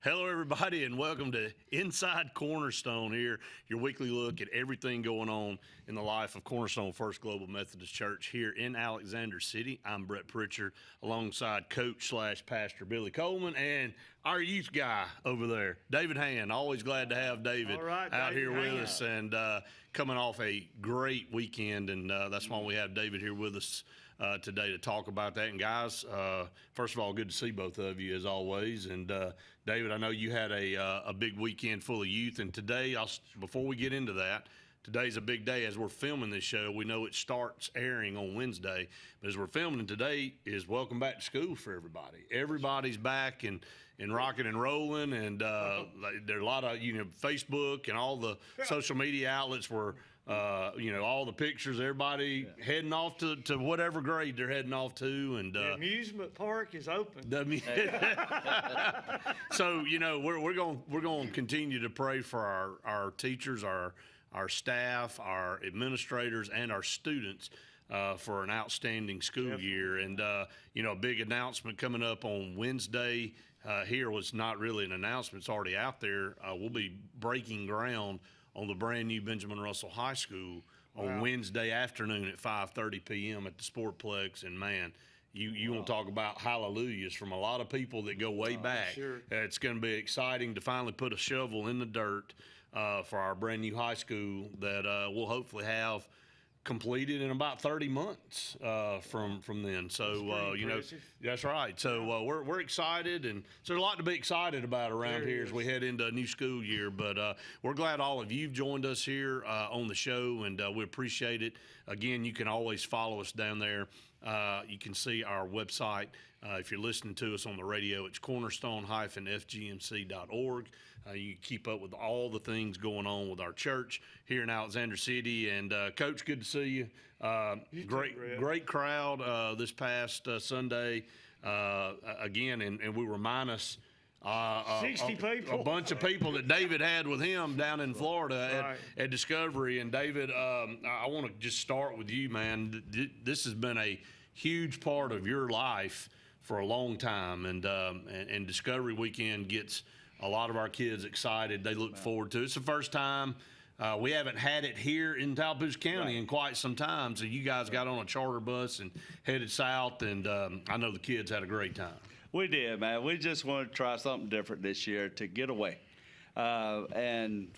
Hello, everybody, and welcome to Inside Cornerstone here, your weekly look at everything going on in the life of Cornerstone First Global Methodist Church here in Alexander City. I'm Brett Pritchard, alongside Coach/Pastor Billy Coleman and our youth guy over there, David Hand. Always glad to have David out here with us and coming off a great weekend, and that's why we have David here with us today to talk about that. And guys, first of all, good to see both of you as always. And David, I know you had a big weekend full of youth, and today, before we get into that, today's a big day as we're filming this show. We know it starts airing on Wednesday, but as we're filming today is welcome back to school for everybody. Everybody's back and rocking and rolling, and there are a lot of, Facebook and all the social media outlets were, all the pictures, everybody heading off to whatever grade they're heading off to. And the amusement park is open. So, we're going to continue to pray for our teachers, our staff, our administrators, and our students for an outstanding school year. And, a big announcement coming up on Wednesday here was not really an announcement. It's already out there. We'll be breaking ground on the brand new Benjamin Russell High School on Wednesday afternoon at 5:30 p.m. at the Sportplex. And, man, you want to talk about hallelujahs from a lot of people that go way back. Sure. It's going to be exciting to finally put a shovel in the dirt for our brand new high school that we'll hopefully have completed in about 30 months from then. So, that's right. So we're excited, and so there's a lot to be excited about around here as we head into a new school year. But we're glad all of you've joined us here on the show, and we appreciate it. Again, you can always follow us down there. You can see our website. If you're listening to us on the radio, it's cornerstone-fgmc.org. You can keep up with all the things going on with our church here in Alexander City. And Coach, good to see you. Great crowd this past Sunday. Again, and we were minus 60 people. A bunch of people that David had with him down in Florida at Discovery. And David, I want to just start with you, man. This has been a huge part of your life for a long time, and Discovery Weekend gets a lot of our kids excited. They look forward to it. It's the first time we haven't had it here in Tallapoosa County in quite some time. So you guys got on a charter bus and headed south, and I know the kids had a great time. We did, man. We just wanted to try something different this year to get away. And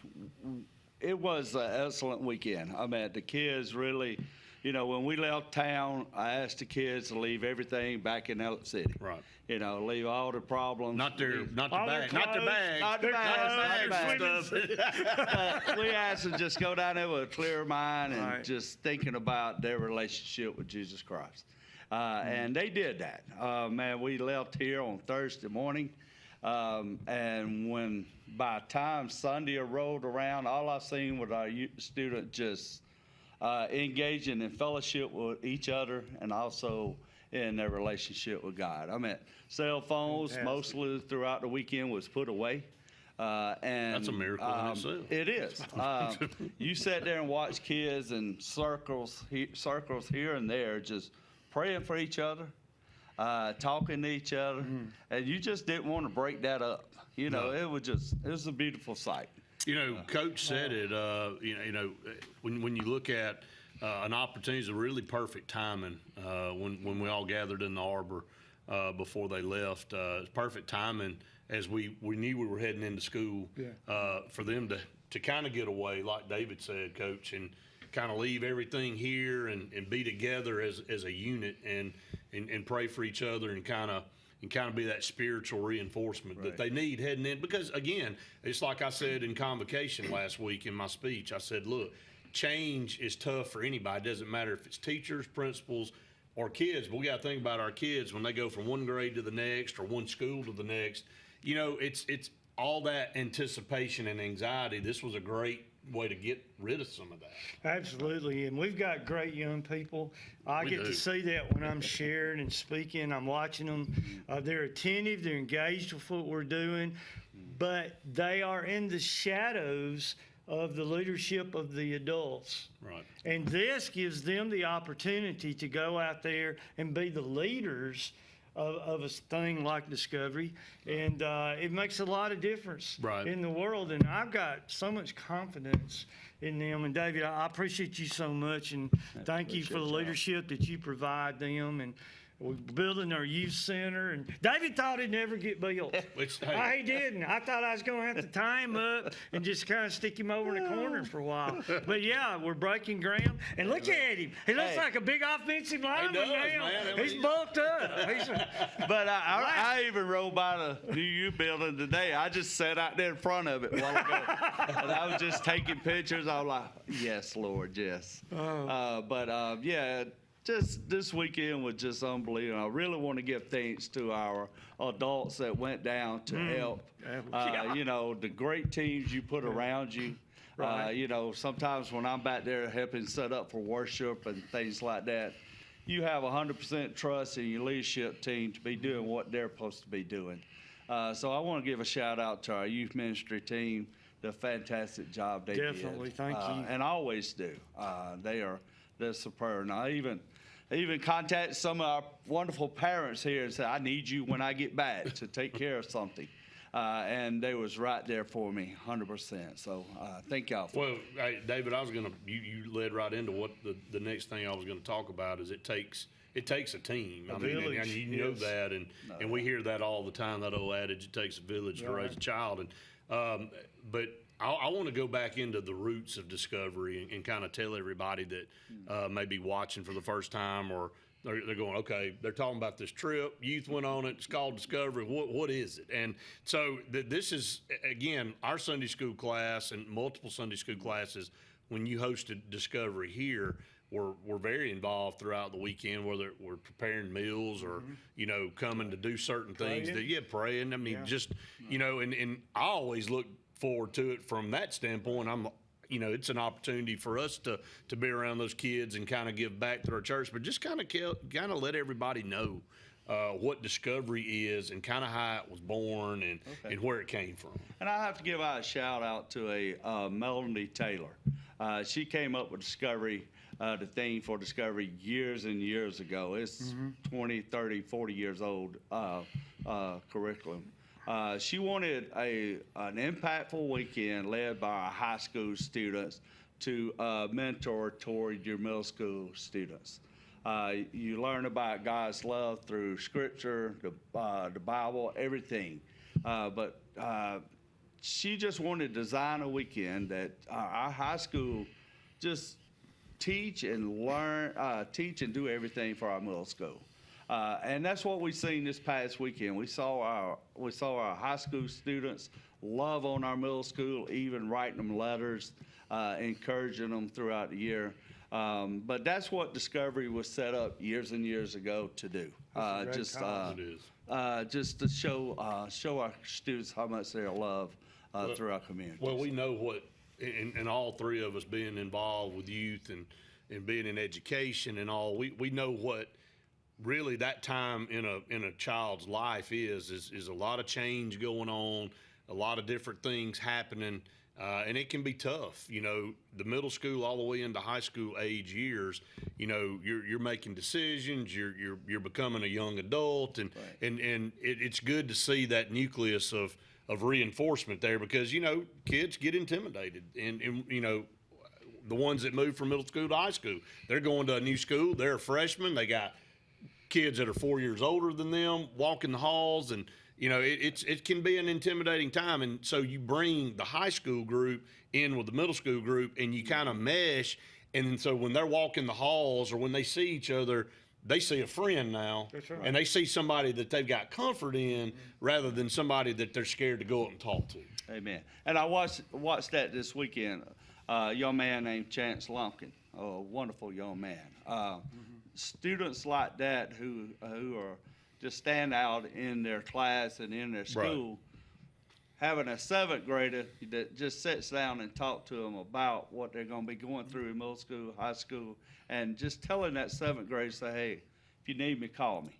it was an excellent weekend. I mean, the kids really, when we left town, I asked the kids to leave everything back in Elliott City. Right. Leave all the problems. Not their bags. We asked them to just go down there with a clear mind and just thinking about their relationship with Jesus Christ. And they did that. Man, we left here on Thursday morning, and when by the time Sunday rolled around, all I seen was our students just engaging in fellowship with each other and also in their relationship with God. I mean, cell phones mostly throughout the weekend was put away. And that's a miracle in itself. It is. You sat there and watched kids in circles here and there, just praying for each other, talking to each other, and you just didn't want to break that up. It was a beautiful sight. Coach said it. When you look at an opportunity, it's a really perfect timing. When we all gathered in the arbor before they left, it's perfect timing as we knew we were heading into school for them to kind of get away, like David said, Coach, and kind of leave everything here and be together as a unit and pray for each other and kind of be that spiritual reinforcement that they need heading in. Because, again, it's like I said in convocation last week in my speech. I said, look, change is tough for anybody. It doesn't matter if it's teachers, principals, or kids. But we got to think about our kids when they go from one grade to the next or one school to the next. It's all that anticipation and anxiety. This was a great way to get rid of some of that. Absolutely, and we've got great young people. I get to see that when I'm sharing and speaking. I'm watching them. They're attentive. They're engaged with what we're doing, but they are in the shadows of the leadership of the adults. Right. And this gives them the opportunity to go out there and be the leaders of a thing like Discovery, and it makes a lot of difference Right. in the world. And I've got so much confidence in them. And David, I appreciate you so much, and thank you for the appreciate y'all. leadership that you provide them. And we're building our youth center, and David thought it'd never get built. Which, hey, He didn't. I thought I was going to have to tie him up and just kind of stick him over in the corner for a while. But yeah, we're breaking ground. And look at him. He looks Hey. like a big offensive lineman does, now. man. He's bulked up. But I even rode by the New U building today. I just sat out there in front of it a while ago. And I was just taking pictures. I was like, yes, Lord, yes. Yeah, just this weekend was just unbelievable. I really want to give thanks to our adults that went down to help. You know, the great teams you put around you. Right. You know, sometimes when I'm back there helping set up for worship and things like that, you have 100% trust in your leadership team to be doing what they're supposed to be doing. So I want to give a shout out to our youth ministry team, the fantastic job they did. Definitely, thank you. And always do. They're superb. And I even contacted some of our wonderful parents here and said, I need you when I get back to take care of something. And they was right there for me, 100%. So thank y'all for well, hey, David, you led right into what the next thing I was gonna talk about is it takes a team. I mean, and village, you know yes. that, and we hear that all the time. That old adage, it takes a village to raise a child. And but I want to go back into the roots of Discovery and kind of tell everybody that may be watching for the first time, or they're going, okay, they're talking about this trip. Youth went on it. It's called Discovery. What is it? And so this is, again, our Sunday school class and multiple Sunday school classes. When you hosted Discovery here, we're very involved throughout the weekend, whether we're preparing meals or, you know, coming to do certain things. Praying. I mean, just, you know, and I always look forward to it from that standpoint. You know, it's an opportunity for us to be around those kids and kind of give back to our church, but just kind of let everybody know what Discovery is and kind of how it was born and where it came from. And I have to give out a shout out to Melanie Taylor. She came up with Discovery, the theme for Discovery years and years ago. It's 20, 30, 40 years old curriculum. She wanted an impactful weekend led by our high school students to mentor toward your middle school students. You learn about God's love through Scripture, the Bible, everything. But she just wanted to design a weekend that our high school just teach and learn, teach and do everything for our middle school. And that's what we've seen this past weekend. We saw our high school students love on our middle school, even writing them letters, encouraging them throughout the year. But that's what Discovery was set up years and years ago to do. Just to show our students how much they love through our community. Well, we know what, and all three of us being involved with youth and being in education and all, we know what really that time in a child's life is a lot of change going on, a lot of different things happening, and it can be tough. You know, the middle school all the way into high school age years, you know, you're making decisions, you're becoming a young adult, and it's good to see that nucleus of reinforcement there, because, you know, kids get intimidated, and you know, the ones that move from middle school to high school, they're going to a new school, they're a freshman, they got kids that are 4 years older than them walking the halls, and you know, it can be an intimidating time. And so you bring the high school group in with the middle school group, and you kind of mesh. And so when they're walking the halls or when they see each other, they see a friend now. That's right. And they see somebody that they've got comfort in rather than somebody that they're scared to go up and talk to. Amen. And I watched that this weekend. A young man named Chance Lumpkin, a wonderful young man. Students like that who are just stand out in their class and in their school, having a seventh grader that just sits down and talk to them about what they're going to be going through in middle school, high school, and just telling that seventh grader, say, hey, if you need me, call me.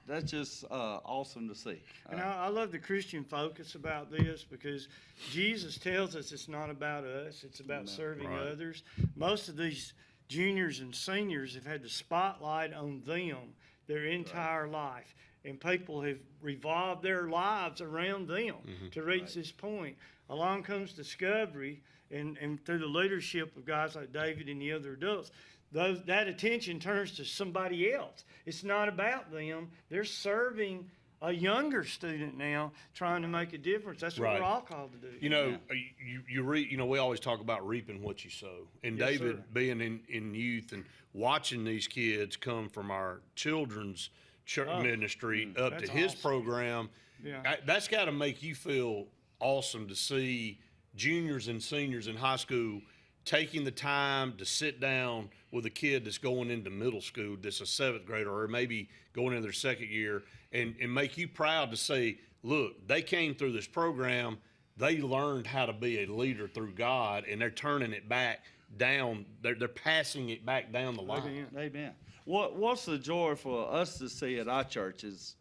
That's just awesome to see. And I love the Christian focus about this, because Jesus tells us it's not about us, it's about serving others. Most of these juniors and seniors have had the spotlight on them their entire life. And people have revolved their lives around them to reach this point. Along comes discovery, and through the leadership of guys like David and the other adults, that attention turns to somebody else. It's not about them. They're serving a younger student now, trying to make a difference. That's what we're all called to do. You know, we always talk about reaping what you sow. And Yes, David, sir. being in youth and watching these kids come from our children's church ministry up to That's his awesome. program, Yeah. that's got to make you feel awesome to see juniors and seniors in high school taking the time to sit down with a kid that's going into middle school, that's a seventh grader, or maybe going into their second year, and make you proud to say, look, they came through this program, they learned how to be a leader through God, and they're turning it back down, they're passing it back down the line. Amen. What's the joy for us to see at our church is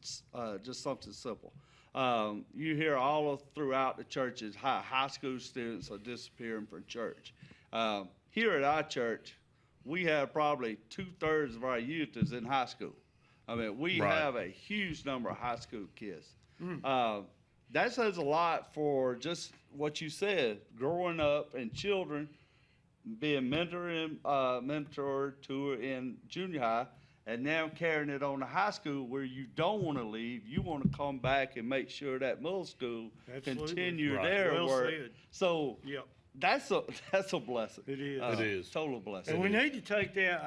just something simple. You hear all throughout the churches how high school students are disappearing from church. Here at our church, we have probably 2/3 of our youth is in high school. I mean, we Right. have a huge number of high school kids. That says a lot for just what you said, growing up and children being mentored to in junior high, and now carrying it on to high school where you don't want to leave. You want to come back and make sure that middle school Absolutely. continue Right. their Well work. said. So Yep. that's a blessing. It is. It is. Total blessing. And we need to take that.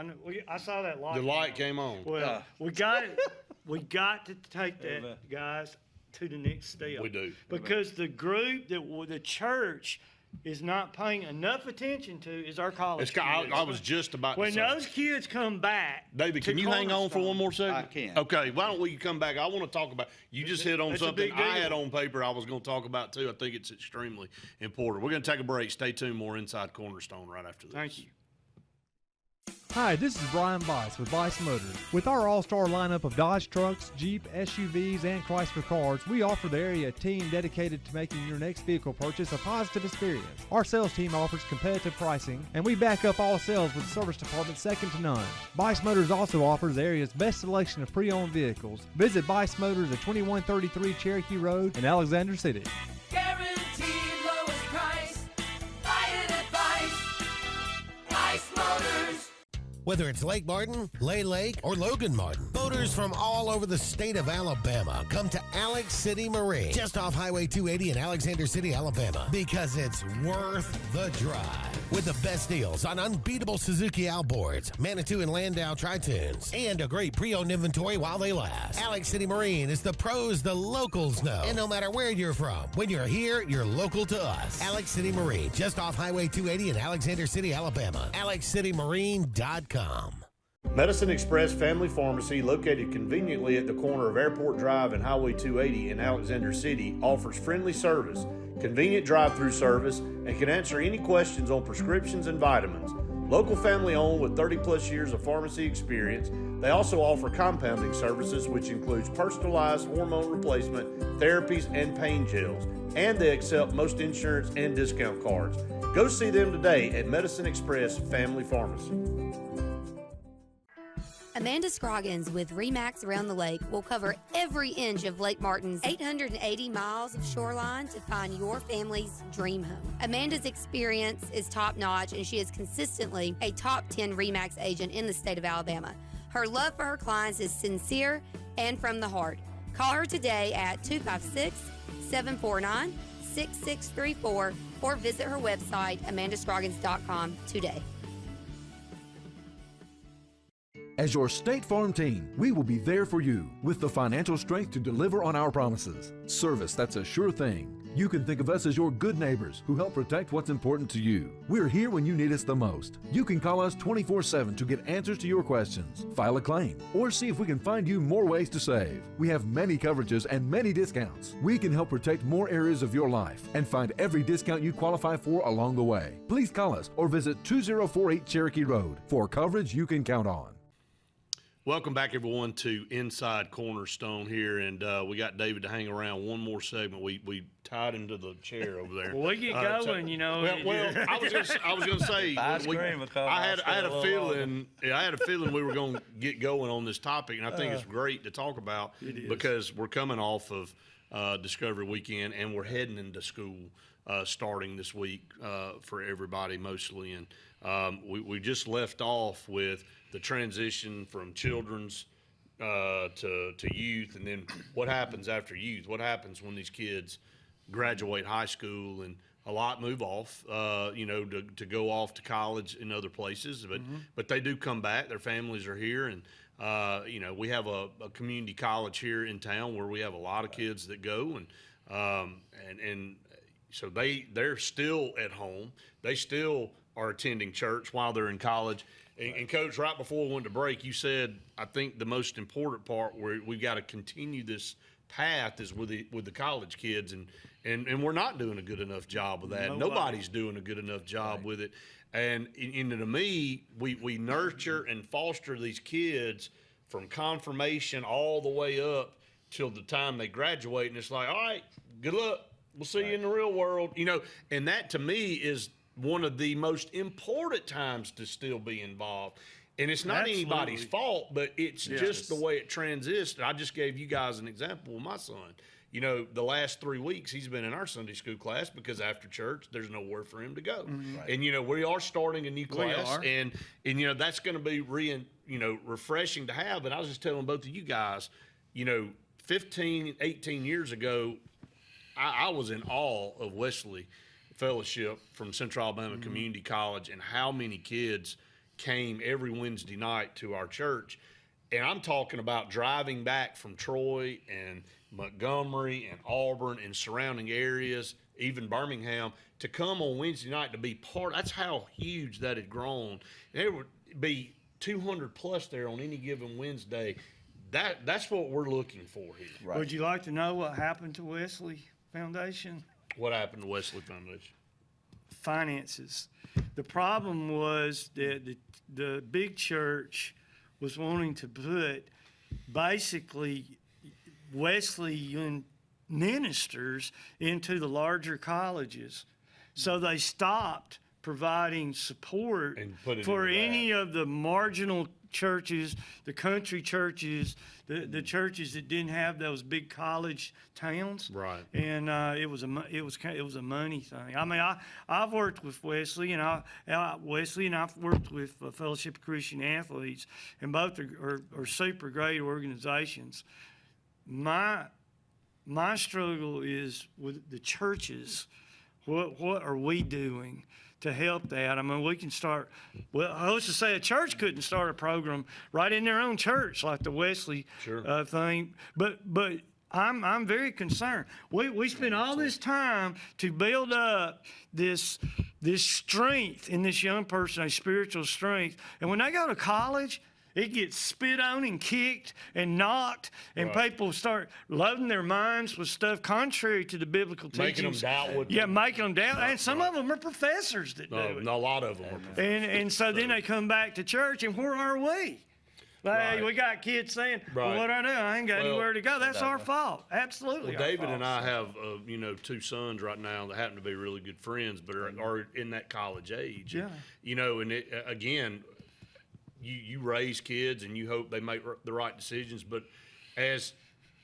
I saw that light. The light come came on. Well, we got to take that, Amen. guys, to the next step. We do. Because the group the church is not paying enough attention to is our college kids. I was just about to When say. those kids come back, David, to can you hang on for one more second? I can. Okay, why don't we come back? I want to talk about, you just hit on That's a something big I deal. had on paper I was going to talk about too. I think it's extremely important. We're going to take a break. Stay tuned. More Inside Cornerstone right after this. Thank you. Hi, this is Brian Bice with Bice Motors. With our all-star lineup of Dodge trucks, Jeep, SUVs, and Chrysler cars, we offer the area a team dedicated to making your next vehicle purchase a positive experience. Our sales team offers competitive pricing, and we back up all sales with service department second to none. Bice Motors also offers the area's best selection of pre-owned vehicles. Visit Bice Motors at 2133 Cherokee Road in Alexander City. Guaranteed lowest price. Buy it at Bice Motors. Whether it's Lake Martin, Lay Lake, or Logan Martin, boaters from all over the state of Alabama come to Alex City Marine, just off Highway 280 in Alexander City, Alabama, because it's worth the drive. With the best deals on unbeatable Suzuki outboards, Manitou and Landau Tritoons, and a great pre-owned inventory while they last. Alex City Marine is the pros the locals know. And no matter where you're from, when you're here, you're local to us. Alex City Marine, just off Highway 280 in Alexander City, Alabama. AlexCityMarine.com. Medicine Express Family Pharmacy, located conveniently at the corner of Airport Drive and Highway 280 in Alexander City, offers friendly service, convenient drive-through service, and can answer any questions on prescriptions and vitamins. Local family owned with 30-plus years of pharmacy experience, they also offer compounding services, which includes personalized hormone replacement, therapies, and pain gels. And they accept most insurance and discount cards. Go see them today at Medicine Express Family Pharmacy. Amanda Scroggins with RE/MAX Around the Lake will cover every inch of Lake Martin's 880 miles of shoreline to find your family's dream home. Amanda's experience is top-notch, and she is consistently a top 10 RE/MAX agent in the state of Alabama. Her love for her clients is sincere and from the heart. Call her today at 256-749-6634 or visit her website, amandascroggins.com today. As your State Farm team, we will be there for you with the financial strength to deliver on our promises. Service that's a sure thing. You can think of us as your good neighbors who help protect what's important to you. We're here when you need us the most. You can call us 24/7 to get answers to your questions, file a claim, or see if we can find you more ways to save. We have many coverages and many discounts. We can help protect more areas of your life and find every discount you qualify for along the way. Please call us or visit 2048 Cherokee Road for coverage you can count on. Welcome back, everyone, to Inside Cornerstone here, and we got David to hang around one more segment. We tied him to the chair over there. Well, we get going, you know. Well, I was going to say, Ice cream will come. I had I'll a stay a little feeling, I had a feeling we were going to get going on this topic, and I think it's great to talk about because we're coming off of Discovery Weekend, and we're heading into school starting this week for everybody mostly, and we just left off with the transition from children's to youth, and then what happens after youth? What happens when these kids graduate high school, and a lot move off, to go off to college in other places, but they do come back. Their families are here, and we have a community college here in town where we have a lot of kids that go, and so they're still at home. They still are attending church while they're in college. And Coach, right before we went to break, you said, I think the most important part where we've got to continue this path is with the college kids, and we're not doing a good enough job with that. Nobody's doing a good enough job with it. And to me, we nurture and foster these kids from confirmation all the way up till the time they graduate, and it's like, all right, good luck. We'll see you in the real world, and that to me is one of the most important times to still be involved. And it's not anybody's fault, but it's just the way it transitions. I just gave you guys an example with my son. The last 3 weeks he's been in our Sunday school class because after church there's nowhere for him to go. Right. And we are starting a new class, and that's going to be refreshing to have. And I was just telling both of you guys, 15, 18 years ago, I was in awe of Wesley Fellowship from Central Alabama Community College and how many kids came every Wednesday night to our church. And I'm talking about driving back from Troy and Montgomery and Auburn and surrounding areas, even Birmingham, to come on Wednesday night to be part. That's how huge that had grown. And there would be 200 plus there on any given Wednesday. That's what we're looking for here. Right. Would you like to know what happened to Wesley Foundation? What happened to Wesley Foundation? Finances. The problem was that the big church was wanting to put basically Wesleyan ministers into the larger colleges. So they stopped providing support for any of the marginal churches, the country churches, the churches that didn't have those big college towns. Right. And it was a money thing. I mean, I've worked with Wesley, and I've worked with Fellowship of Christian Athletes, and both are super great organizations. My struggle is with the churches. What are we doing to help that? I mean, we can start. Well, I was to say a church couldn't start a program right in their own church like the Wesley thing, but I'm very concerned. We spend all this time to build up this strength in this young person, a spiritual strength, and when they go to college, it gets spit on and kicked and knocked, and people start loading their minds with stuff contrary to the biblical teachings. Making them doubt. Making them doubt. And some of them are professors that do it. No, a lot of them are professors. And so then they come back to church, and where are we? Like, we got kids saying, well, what do I do? I ain't got anywhere to go. That's our fault. Absolutely. Well, David and I have, two sons right now that happen to be really good friends, but are in that college age. Yeah. And again, you raise kids and you hope they make the right decisions, but as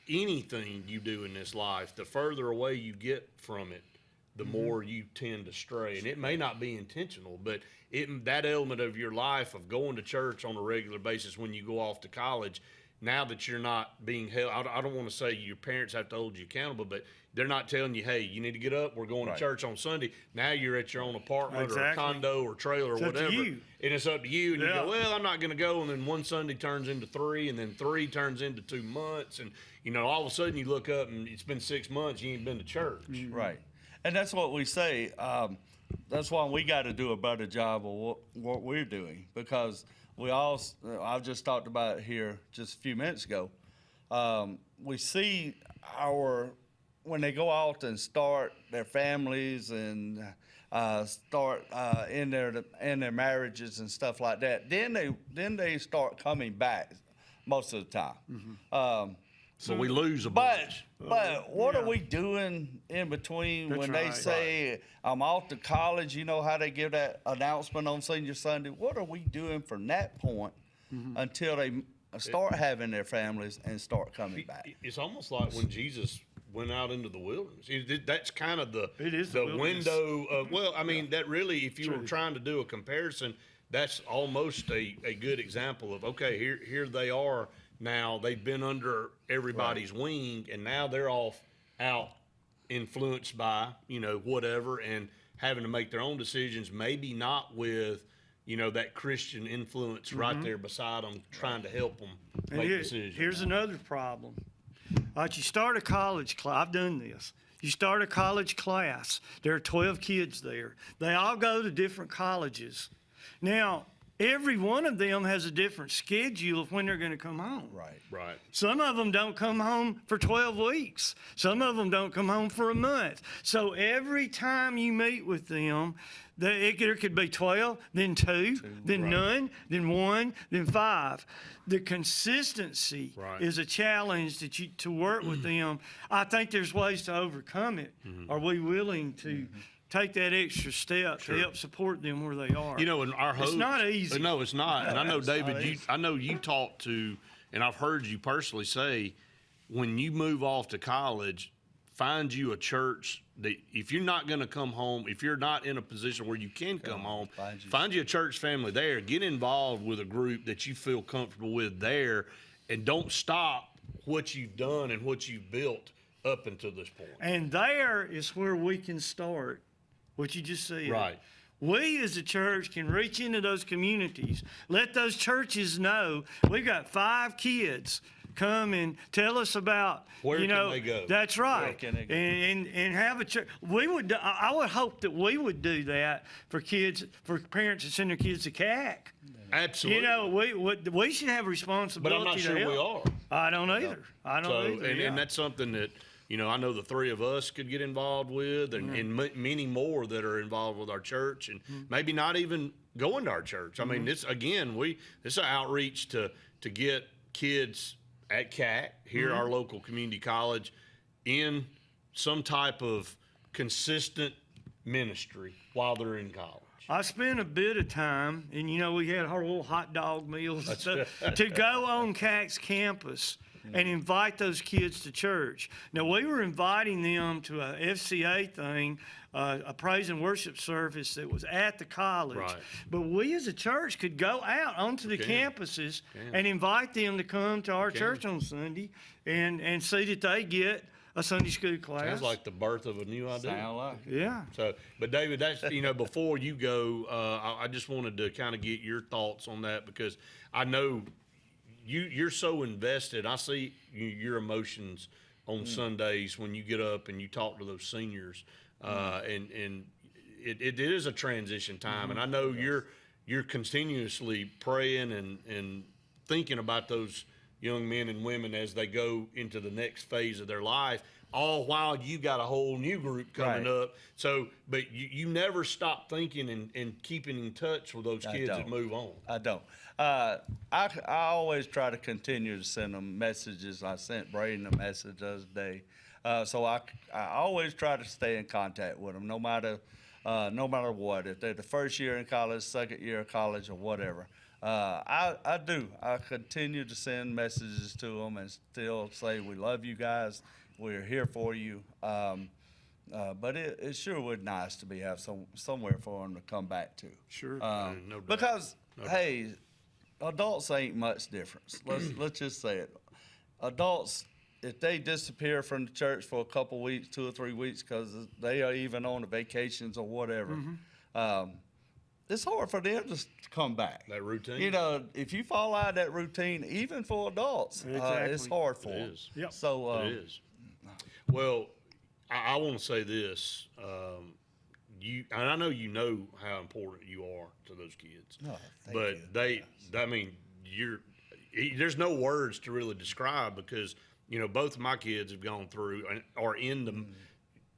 anything you do in this life, the further away you get from it, the more you tend to stray. And it may not be intentional, but that element of your life of going to church on a regular basis when you go off to college, now that you're not being held, I don't want to say your parents have to hold you accountable, but they're not telling you, hey, you need to get up, we're going to church on Sunday. Now you're at your own apartment or a condo or trailer or whatever. And it's up to you. And you go, well, I'm not going to go. And then one Sunday turns into 3, and then 3 turns into 2 months. And, all of a sudden you look up and it's been 6 months, you ain't been to church. Right. And that's what we say. That's why we got to do a better job of what we're doing, because I've just talked about it here just a few minutes ago. We see when they go out and start their families and start in their marriages and stuff like that, then they start coming back most of the time. So we lose a But bunch. what yeah. are we doing in between That's when right. they say I'm off to college? You know how they give that announcement on Senior Sunday. What are we doing from that point until they start having their families and start coming back? It's almost like when Jesus went out into the wilderness. That's kind of the wilderness. window of, well, I mean, that really, if you were trying to do a comparison, that's almost a good example of, okay, here they are now. They've been under everybody's wing, and now they're off out influenced by, whatever, and having to make their own decisions, maybe not with, that Christian influence right there beside them, trying to help them make decisions. Here's another problem. You start a college class. I've done this. You start a college class. There are 12 kids there. They all go to different colleges. Now, every one of them has a different schedule of when they're going to come home. Right. Some of them don't come home for 12 weeks. Some of them don't come home for a month. So every time you meet with them, there could be 12, then 2, then none, then 1, then 5. The consistency is a challenge to work with them. I think there's ways to overcome it. Are we willing to take that extra step to help support them where they are? And our hope. It's not easy. No, it's not. And I know, David, I know you talked to, and I've heard you personally say, when you move off to college, find you a church that if you're not going to come home, if you're not in a position where you can come home, find you a church family there. Get involved with a group that you feel comfortable with there, and don't stop what you've done and what you've built up until this point. And there is where we can start what you just said. Right. We as a church can reach into those communities, let those churches know we've got 5 kids. Come and tell us about, Where can they go? That's right. Where can they go? And have a church. I would hope that we would do that for parents that send their kids to CAC. Absolutely. We should have responsibility. But I'm not sure to we help. are. I don't either. I don't either. And that's something that, I know the 3 of us could get involved with, and many more that are involved with our church, and maybe not even going to our church. I mean, this is an outreach to get kids at CAC, here our local community college, in some type of consistent ministry while they're in college. I spent a bit of time, and we had our little hot dog meals and stuff, to go on CAC's campus and invite those kids to church. Now, we were inviting them to a FCA thing, a praise and worship service that was at the college. Right. But we as a church could go out onto the campuses and invite them to come to our church on Sunday and see that they get a Sunday school class. Sounds like the birth of a new idea. Sound like it. Yeah. So, but David, that's, before you go, I just wanted to kind of get your thoughts on that, because I know you're so invested. I see your emotions on Sundays when you get up and you talk to those seniors, and it is a transition time, and I know you're continuously praying and thinking about those young men and women as they go into the next phase of their life, all while you got a whole new group coming up. So, but you never stop thinking and keeping in touch with those kids that move on. I don't. I always try to continue to send them messages. I sent Braden a message the other day. So I always try to stay in contact with them, no matter what. If they're the first year in college, second year of college, or whatever. I do. I continue to send messages to them and still say, we love you guys. We're here for you. But it sure would nice to have somewhere for them to come back to. Sure. No doubt. Because, hey, adults ain't much difference. Let's just say it. Adults, if they disappear from the church for a couple weeks, 2 or 3 weeks, because they are even on the vacations or whatever, it's hard for them to come back. That routine. If you fall out of that routine, even for adults, it's hard for them. It is. Yep. So, It is. Well, I want to say this. And I know how important you are to those kids. Oh, thank you. There's no words to really describe, because, both of my kids have gone through and are in the,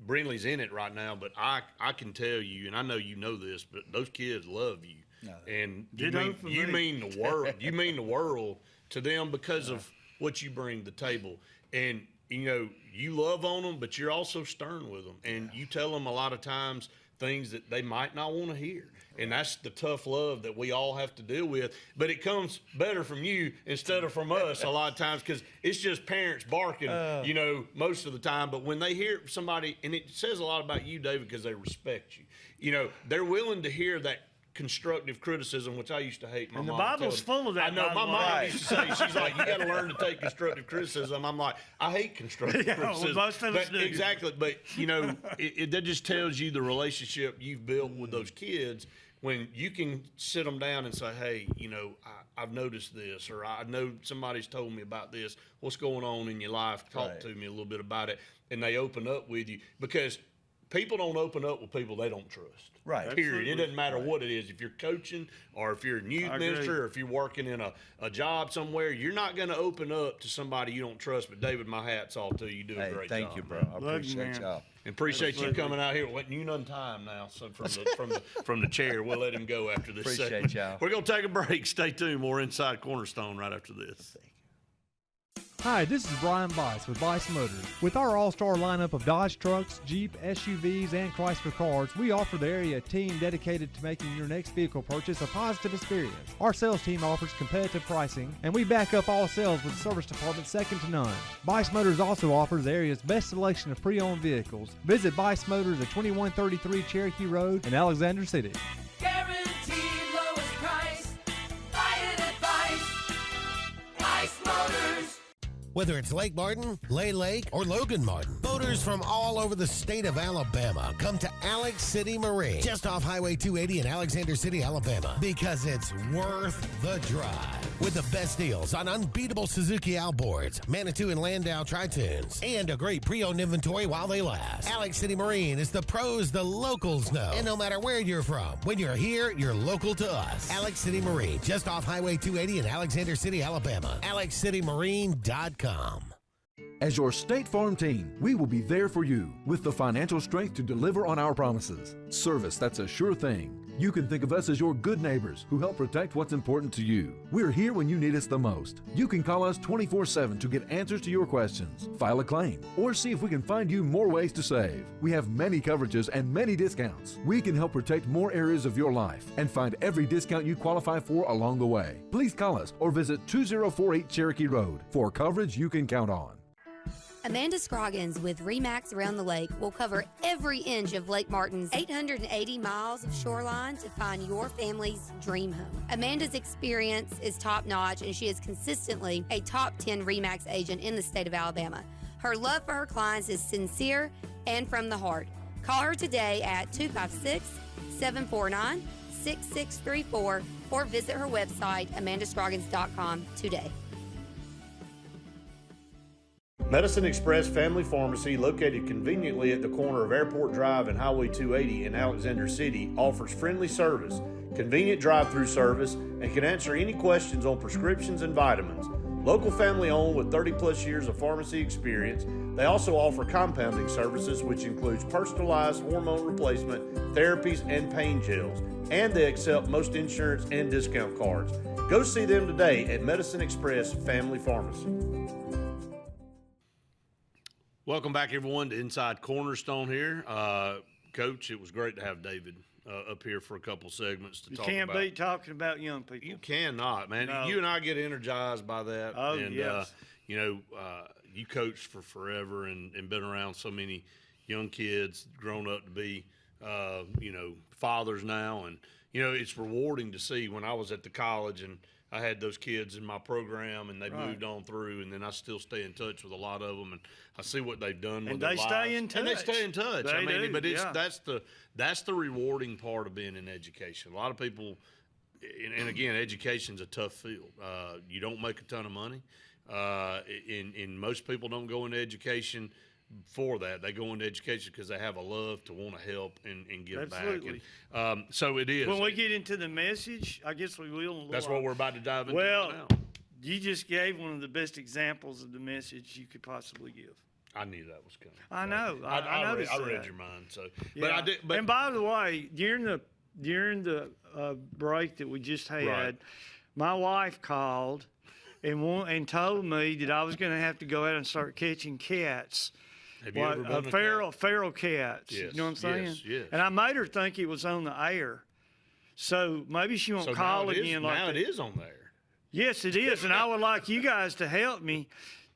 Brindley's in it right now, but I can tell you, and I know you know this, but those kids love you. No. And You you mean the world. You mean the world to them because of what you bring to the table. And, you know, you love on them, but you're also stern with them. And you tell them a lot of times things that they might not want to hear. And that's the tough love that we all have to deal with. But it comes better from you instead of from us a lot of times, because it's just parents barking, you know, most of the time. But when they hear somebody, and it says a lot about you, David, because they respect you. You know, they're willing to hear that constructive criticism, which I used to hate. My And the mom Bible's told me. full of that, I know. by My the mom way. used to say, she's like, you got to learn to take constructive criticism. I'm like, I hate constructive Yeah, well, criticism. most of us But do. exactly. But, you know, that just tells you the relationship you've built with those kids when you can sit them down and say, hey, you know, I've noticed this, or I know somebody's told me about this. What's going on in your life? Talk to me a little bit about it. And they open up with you, because people don't open up with people they don't trust. Right. Period. It doesn't matter what it is. If you're coaching, or if you're a youth I agree. minister, or if you're working in a job somewhere, you're not going to open up to somebody you don't trust. But David, my hat's off to you. You do a Hey, great thank job. you, bro. man. I Love you, appreciate man. y'all. And appreciate you coming out here. Wasn't you none time now? So from the chair, we'll let him go after this. Appreciate segment. y'all. We're gonna take a break. Stay tuned. More Inside Cornerstone right after this. Hi, this is Brian Bice with Bice Motors. With our all-star lineup of Dodge trucks, Jeep, SUVs, and Chrysler cars, we offer the area team dedicated to making your next vehicle purchase a positive experience. Our sales team offers competitive pricing, and we back up all sales with a service department second to none. Bice Motors also offers the area's best selection of pre-owned vehicles. Visit Bice Motors at 2133 Cherokee Road in Alexander City. Guaranteed lowest price. Buy it at Bice Motors. Whether it's Lake Martin, Lay Lake, or Logan Martin, boaters from all over the state of Alabama come to Alex City Marine, just off Highway 280 in Alexander City, Alabama, because it's worth the drive. With the best deals on unbeatable Suzuki outboards, Manitou and Landau tri-tunes, and a great pre-owned inventory while they last. Alex City Marine is the pros the locals know. And no matter where you're from, when you're here, you're local to us. Alex City Marine, just off Highway 280 in Alexander City, Alabama. AlexCityMarine.com. As your State Farm team, we will be there for you with the financial strength to deliver on our promises. Service that's a sure thing. You can think of us as your good neighbors who help protect what's important to you. We're here when you need us the most. You can call us 24/7 to get answers to your questions, file a claim, or see if we can find you more ways to save. We have many coverages and many discounts. We can help protect more areas of your life and find every discount you qualify for along the way. Please call us or visit 2048 Cherokee Road for coverage you can count on. Amanda Scroggins with RE/MAX Around the Lake will cover every inch of Lake Martin's 880 miles of shoreline to find your family's dream home. Amanda's experience is top-notch, and she is consistently a top 10 RE/MAX agent in the state of Alabama. Her love for her clients is sincere and from the heart. Call her today at 256-749-6634 or visit her website, amandascroggins.com today. Medicine Express Family Pharmacy, located conveniently at the corner of Airport Drive and Highway 280 in Alexander City, offers friendly service, convenient drive-through service, and can answer any questions on prescriptions and vitamins. Local family owned with 30-plus years of pharmacy experience, they also offer compounding services, which includes personalized hormone replacement, therapies, and pain gels. And they accept most insurance and discount cards. Go see them today at Medicine Express Family Pharmacy. Welcome back, everyone, to Inside Cornerstone here. Coach, it was great to have David up here for a couple segments to talk about. You can't beat talking about young people. You cannot, man. No. You and I get energized by that. Oh, and, yes. You know, you coached for forever and been around so many young kids, grown up to be, you know, fathers now. And, you know, it's rewarding to see when I was at the college and I had those kids in my program and they moved on through, and then I still stay in touch with a lot of them, and I see what they've done with their lives. And they stay in touch. And they stay in touch. I mean, do, but it's yeah. that's the rewarding part of being in education. A lot of people, and again, education's a tough field. You don't make a ton of money, and most people don't go into education for that. They go into education because they have a love to want to help and give Absolutely. back. And, so it is. When we get into the message, I guess we will. In a little That's what while. we're about to dive into Well, now. you just gave one of the best examples of the message you could possibly give. I knew that was coming. I know. I noticed I read that. your mind. So, Yeah. but I did. But and by the way, during the break that we just had, Right. my wife called and told me that I was going to have to go out and start catching cats. Have you ever been a cat? Feral cats. Yes, You know what I'm saying? yes, yes. And I made her think it was on the air. So maybe she won't So call now it is, again like now that. it is on there. Yes, it is. And I would like you guys to help me.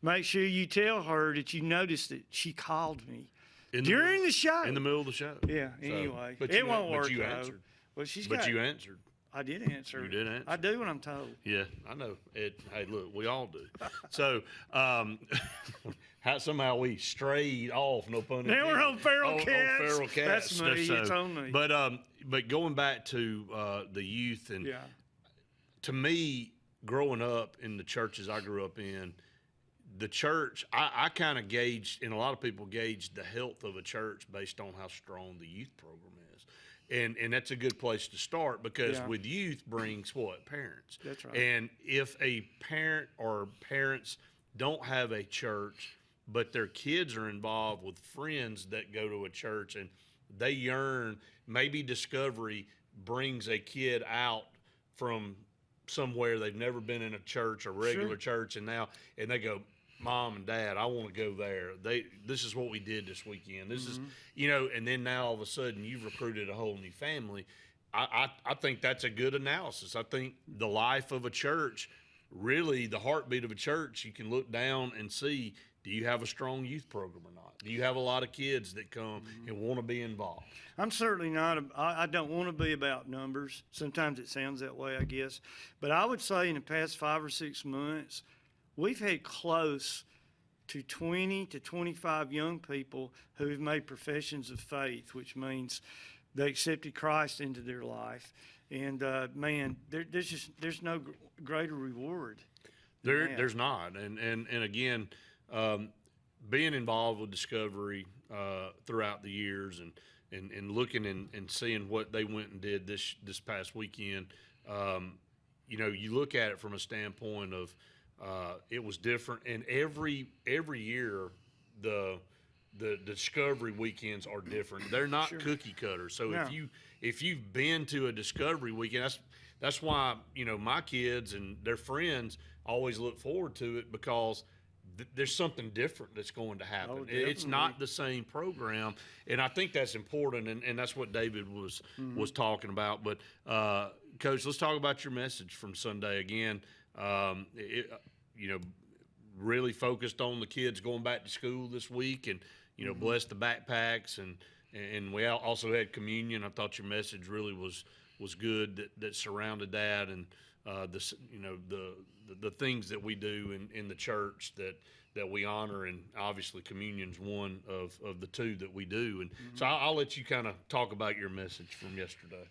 Make sure you tell her that you noticed that she called me during the show. In the middle of the show. Yeah, So, anyway. but It you, won't work, But you though. answered. Well, she's But got, you answered. I did answer. You did answer. I do when I'm told. Yeah, I know. Hey, look, we all do. So, somehow we strayed off, no pun intended. Now we're on feral On cats. feral cats. That's me. It's on me. But going back to the youth, and Yeah. to me, growing up in the churches I grew up in, the church, I kind of gauged, and a lot of people gauge the health of a church based on how strong the youth program is. And that's a good place to start, because Yeah. with youth brings what? Parents. That's right. And if a parent or parents don't have a church, but their kids are involved with friends that go to a church and they yearn, maybe Discovery brings a kid out from somewhere they've never been in a church, a regular church, and they go, Mom and Dad, I want to go there. This is what we did this weekend. This is, and then now all of a sudden you've recruited a whole new family. I think that's a good analysis. I think the life of a church, really the heartbeat of a church, you can look down and see, do you have a strong youth program or not? Do you have a lot of kids that come and want to be involved? I'm certainly not, I don't want to be about numbers. Sometimes it sounds that way, I guess. But I would say in the past 5 or 6 months, we've had close to 20 to 25 young people who have made professions of faith, which means they accepted Christ into their life. And man, there's no greater reward. There's not. And again, being involved with Discovery throughout the years and looking and seeing what they went and did this past weekend, you look at it from a standpoint of it was different. And every year the Discovery weekends are different. They're not cookie cutters. So No. if you've been to a Discovery weekend, that's why my kids and their friends always look forward to it, because there's something different that's going to happen. Oh, It's not the same program, and I think that's important, and that's what David was talking about. But Coach, let's talk about your message from Sunday again. Really focused on the kids going back to school this week, and bless the backpacks, and we also had communion. I thought your message really was good that surrounded that, and the things that we do in the church that we honor, and obviously communion's one of the two that we do. And so I'll let you kind of talk about your message from yesterday.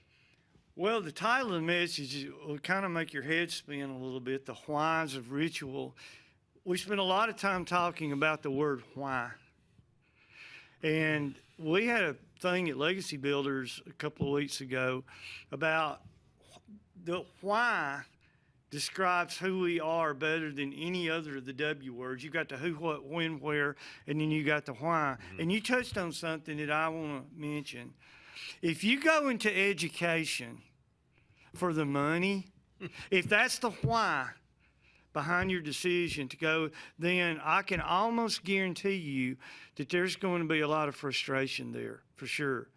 Well, the title of the message will kind of make your head spin a little bit, the whys of ritual. We spent a lot of time talking about the word why. And we had a thing at Legacy Builders a couple of weeks ago about the why describes who we are better than any other of the W words. You got the who, what, when, where, and then you got the why. And you touched on something that I want to mention. If you go into education for the money, if that's the why behind your decision to go, then I can almost guarantee you that there's going to be a lot of frustration there, for sure.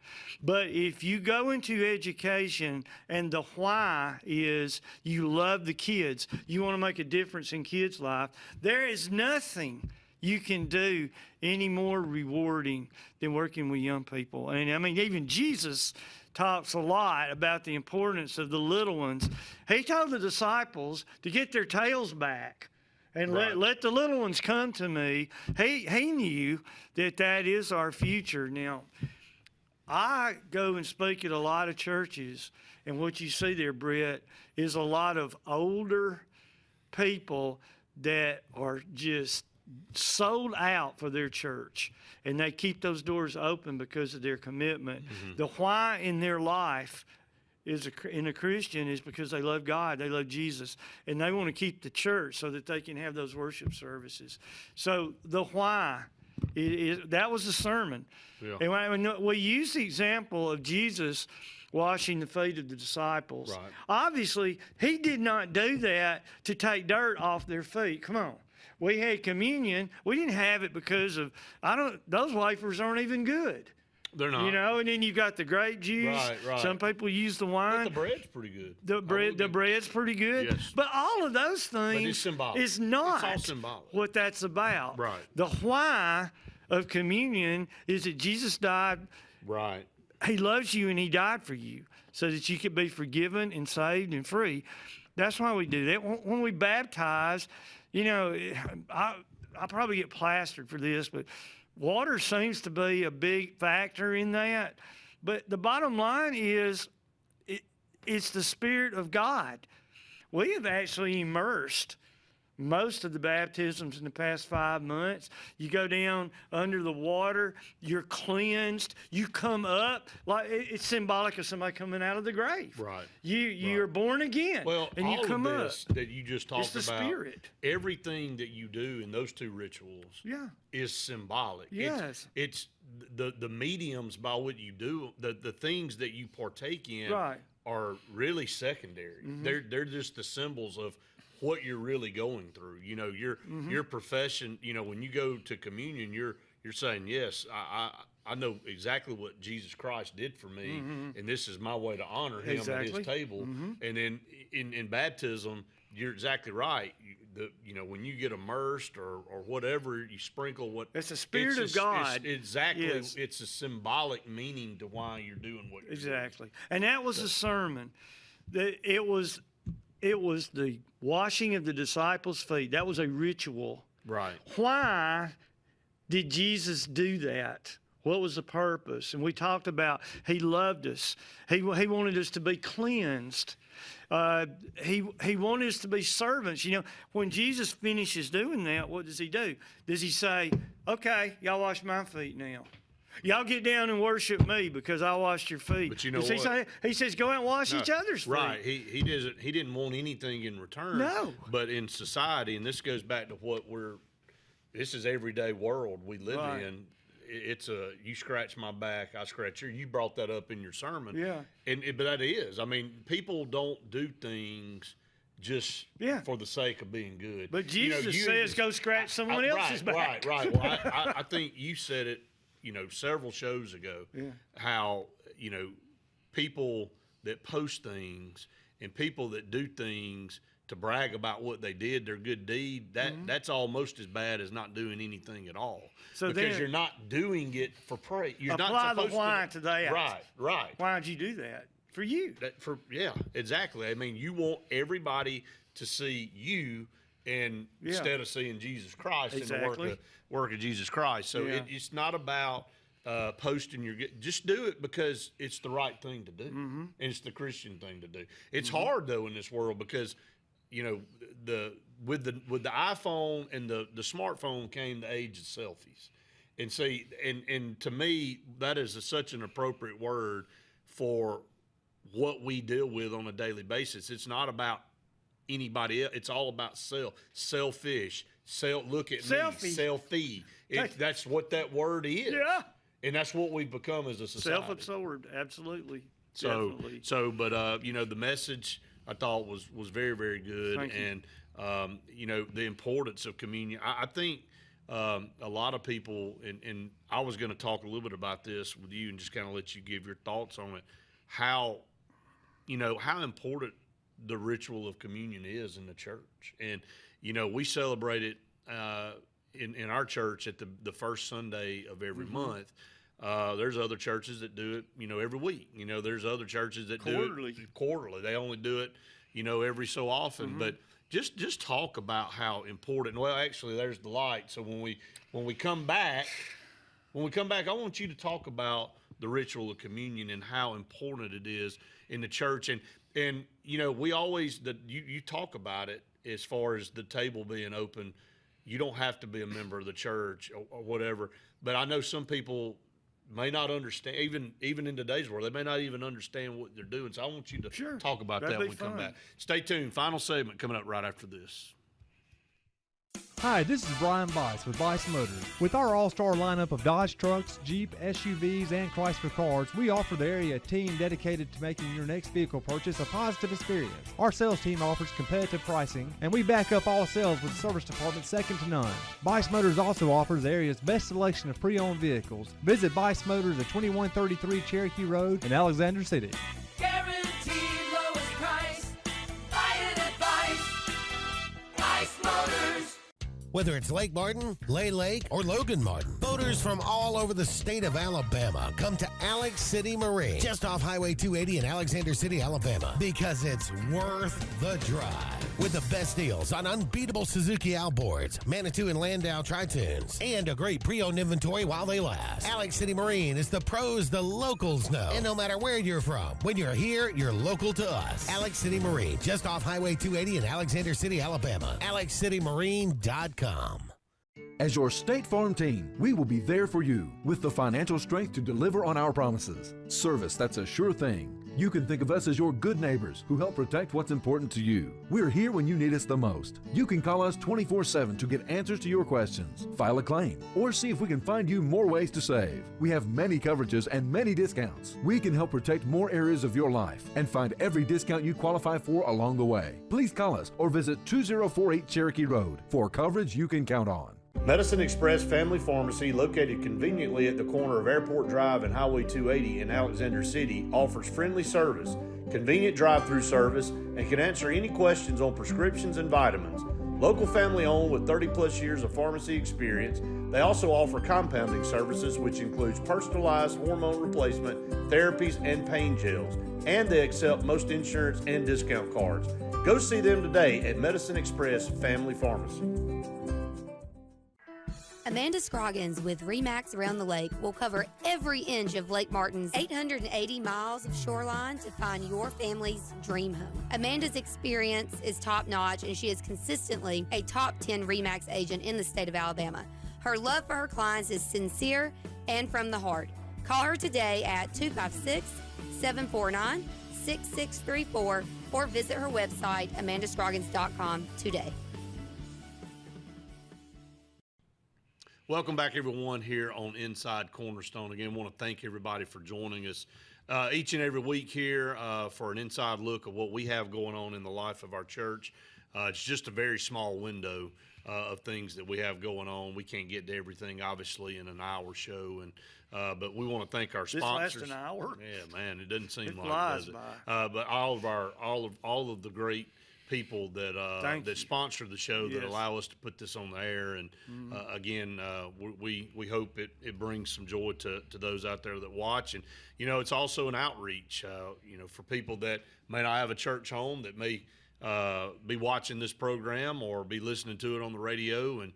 But if you go into education and the why is you love the kids, you want to make a difference in kids' life, there is nothing you can do any more rewarding than working with young people. And I mean, even Jesus talks a lot about the importance of the little ones. He told the disciples to get their tails back and let the little ones come to me. He knew that is our future. Now, I go and speak at a lot of churches, and what you see there, Brett, is a lot of older people that are just sold out for their church, and they keep those doors open because of their commitment. The why in their life in a Christian is because they love God, they love Jesus, and they want to keep the church so that they can have those worship services. So the why that was the sermon. And when we use the example of Jesus washing the feet of the disciples. Right. Obviously, he did not do that to take dirt off their feet. Come on. We had communion. We didn't have it because of, those wafers aren't even good. They're not. You know, and then you got the grape juice. Right. Some people use the wine. But the bread's pretty good. The bread's pretty good. Yes. But all of those things it's symbolic. is not It's all symbolic. what that's about. Right. The why of communion is that Jesus died. Right. He loves you and he died for you so that you could be forgiven and saved and free. That's why we do that. When we baptize, you know, I probably get plastered for this, but water seems to be a big factor in that. But the bottom line is it's the Spirit of God. We have actually immersed most of the baptisms in the past 5 months. You go down under the water, you're cleansed, you come up. Like it's symbolic of somebody coming out of the grave. Right. You're born again. Well, and all you come of this up. that you just talked It's the about, Spirit. everything that you do in those two rituals is symbolic. Yes. It's the mediums by what you do, the things that you partake in are really secondary. They're just the symbols of what you're really going through. You know, your profession, you know, when you go to communion, you're saying, yes, I know exactly what Jesus Christ did for me, and this is my way to honor him at his table. And then in baptism, you're exactly right. You know, when you get immersed or whatever, you sprinkle what it's the Spirit of God. Exactly. Yes. It's a symbolic meaning to why you're doing what you're doing. And that was a sermon. It was the washing of the disciples' feet. That was a ritual. Right. Why did Jesus do that? What was the purpose? And we talked about he loved us. He wanted us to be cleansed. He wanted us to be servants. You know, when Jesus finishes doing that, what does he do? Does he say, okay, y'all wash my feet now? Y'all get down and worship me because I washed your feet. But you know what? He says, go out and wash each other's feet. Right. He didn't want anything in return. No. But in society, and this goes back to this is everyday world we live in. It's you scratch my back, I scratch yours. You brought that up in your sermon. Yeah. But that is, I mean, people don't do things just for the sake of being good. But Jesus says, go scratch someone else's back. Right. Well, I think you said it, you know, several shows ago, how, you know, people that post things and people that do things to brag about what they did, their good deed, that's almost as bad as not doing anything at all. So because you're not doing it for praise. You're apply not supposed the why to that. Right. Why'd you do that? For you. Exactly. I mean, you want everybody to see you instead of seeing Jesus Christ and the work of Jesus Christ. So it's not about posting just do it because it's the right thing to do, and it's the Christian thing to do. It's hard though in this world because, you know, with the iPhone and the smartphone came the age of selfies, and see, and to me that is such an appropriate word for what we deal with on a daily basis. It's not about anybody else. It's all about selfish. Look at me, selfie. That's what that word is. Yeah. And that's what we've become as a society. Self-absorbed, absolutely. But you know, the message I thought was very, very good. Thank you. And you know, the importance of communion. I think a lot of people, and I was going to talk a little bit about this with you and just kind of let you give your thoughts on it, how important the ritual of communion is in the church. And, you know, we celebrate it in our church at the first Sunday of every month. There's other churches that do it, you know, every week. You know, there's other churches that do it quarterly. They only do it, you know, every so often. But just talk about how important. Well, actually, there's the light. So when we come back, I want you to talk about the ritual of communion and how important it is in the church. And you know, we always you talk about it as far as the table being open. You don't have to be a member of the church or whatever. But I know some people may not understand, even in today's world, they may not even understand what they're doing. So I want you to talk about that when we come back. Stay tuned. Final segment coming up right after this. Hi, this is Brian Bice with Bice Motors. With our all-star lineup of Dodge trucks, Jeep, SUVs, and Chrysler cars, we offer the area team dedicated to making your next vehicle purchase a positive experience. Our sales team offers competitive pricing, and we back up all sales with a service department second to none. Bice Motors also offers the area's best selection of pre-owned vehicles. Visit Bice Motors at 2133 Cherokee Road in Alexander City. Guaranteed lowest price. Buy it at Bice Motors. Whether it's Lake Martin, Lay Lake, or Logan Martin, boaters from all over the state of Alabama come to Alex City Marine, just off Highway 280 in Alexander City, Alabama, because it's worth the drive. With the best deals on unbeatable Suzuki outboards, Manitou and Landau tri-tunes, and a great pre-owned inventory while they last. Alex City Marine is the pros the locals know. And no matter where you're from, when you're here, you're local to us. Alex City Marine, just off Highway 280 in Alexander City, Alabama. AlexCityMarine.com. As your State Farm team, we will be there for you with the financial strength to deliver on our promises. Service that's a sure thing. You can think of us as your good neighbors who help protect what's important to you. We're here when you need us the most. You can call us 24/7 to get answers to your questions, file a claim, or see if we can find you more ways to save. We have many coverages and many discounts. We can help protect more areas of your life and find every discount you qualify for along the way. Please call us or visit 2048 Cherokee Road for coverage you can count on. Medicine Express Family Pharmacy, located conveniently at the corner of Airport Drive and Highway 280 in Alexander City, offers friendly service, convenient drive-through service, and can answer any questions on prescriptions and vitamins. Local family owned with 30-plus years of pharmacy experience, they also offer compounding services, which includes personalized hormone replacement, therapies, and pain gels. And they accept most insurance and discount cards. Go see them today at Medicine Express Family Pharmacy. Amanda Scroggins with RE/MAX Around the Lake will cover every inch of Lake Martin's 880 miles of shoreline to find your family's dream home. Amanda's experience is top-notch, and she is consistently a top 10 RE/MAX agent in the state of Alabama. Her love for her clients is sincere and from the heart. Call her today at 256-749-6634 or visit her website, amandascroggins.com, today. Welcome back, everyone, here on Inside Cornerstone. Again, I want to thank everybody for joining us each and every week here for an inside look of what we have going on in the life of our church. It's just a very small window of things that we have going on. We can't get to everything, obviously, in an hour show, and but we want to thank our sponsors. This lasts an hour? Yeah, man, it doesn't seem like flies it, does it? by. But all of the great people that that sponsor the show, that allow us to put this on the air, and again, we hope it brings some joy to those out there that watch. And it's also an outreach, for people that may not have a church home, that may be watching this program or be listening to it on the radio, and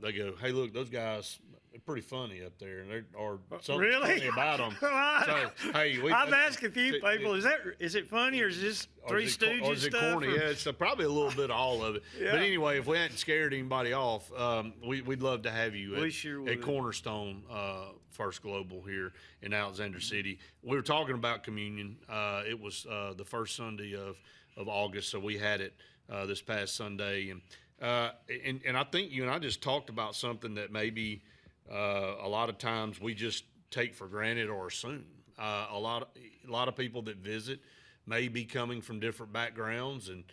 they go, "Hey, look, those guys, they're pretty funny up there, and or something really funny about them." So, hey, I've asked a few people, is it funny, or is this Three Stooges or is it stuff? corny? Yeah, it's probably a little bit of all of it. Yeah. But anyway, if we hadn't scared anybody off, we'd love to have you at Cornerstone First Global here in Alexander City. We were talking about communion. It was the first Sunday of August, so we had it this past Sunday, and I think you and I just talked about something that maybe a lot of times we just take for granted or assume. A lot of people that visit may be coming from different backgrounds and